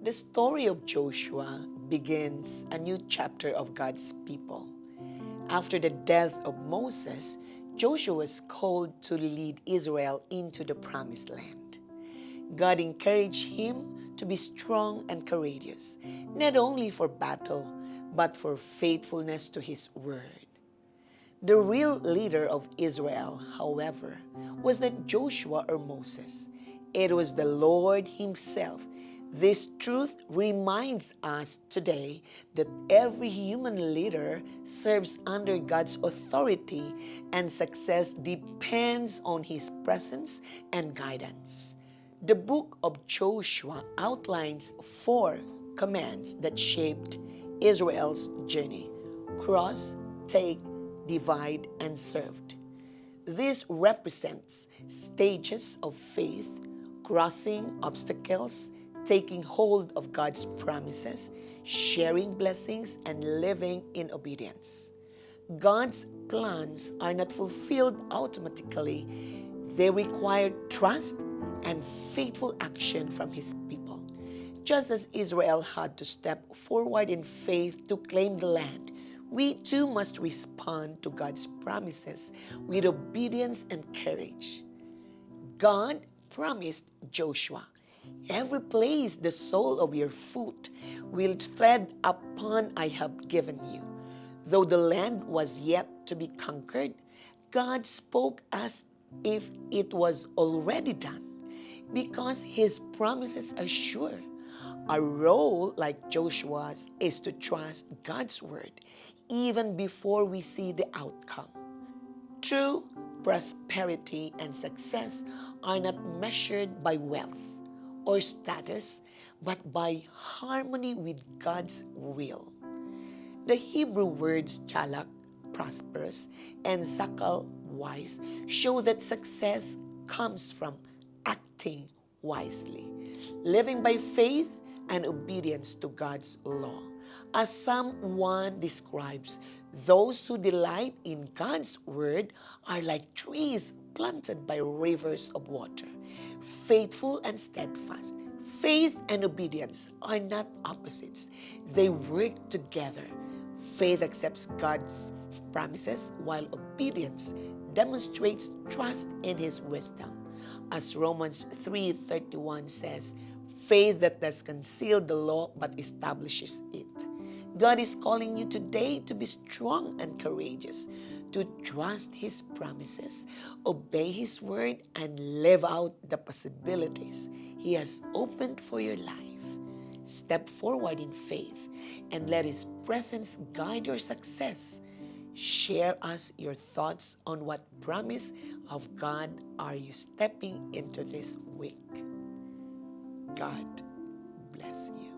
The story of Joshua begins a new chapter of God's people. After the death of Moses, Joshua was called to lead Israel into the promised land. God encouraged him to be strong and courageous, not only for battle, but for faithfulness to his word. The real leader of Israel, however, was not Joshua or Moses. It was the Lord Himself. This truth reminds us today that every human leader serves under God's authority and success depends on His presence and guidance. The book of Joshua outlines four commands that shaped Israel's journey: cross, take, divide, and served. This represents stages of faith, crossing obstacles, taking hold of God's promises, sharing blessings, and living in obedience. God's plans are not fulfilled automatically. They require trust and faithful action from His people. Just as Israel had to step forward in faith to claim the land, we too must respond to God's promises with obedience and courage. God promised Joshua, "Every place the sole of your foot will tread upon I have given you." Though the land was yet to be conquered, God spoke as if it was already done because His promises are sure. Our role, like Joshua's, is to trust God's word even before we see the outcome. True prosperity and success are not measured by wealth or status, but by harmony with God's will. The Hebrew words chalak, prosperous, and zakal, wise, show that success comes from acting wisely, living by faith and obedience to God's law. As Psalm 1 describes, those who delight in God's word are like trees planted by rivers of water, faithful and steadfast. Faith and obedience are not opposites, they work together. Faith accepts God's promises, while obedience demonstrates trust in His wisdom. As Romans 3:31 says, faith that does conceal the law but establishes it. God is calling you today to be strong and courageous, to trust His promises, obey His word, and live out the possibilities He has opened for your life. Step forward in faith and let His presence guide your success. Share us your thoughts on what promise of God are you stepping into this week. God bless you.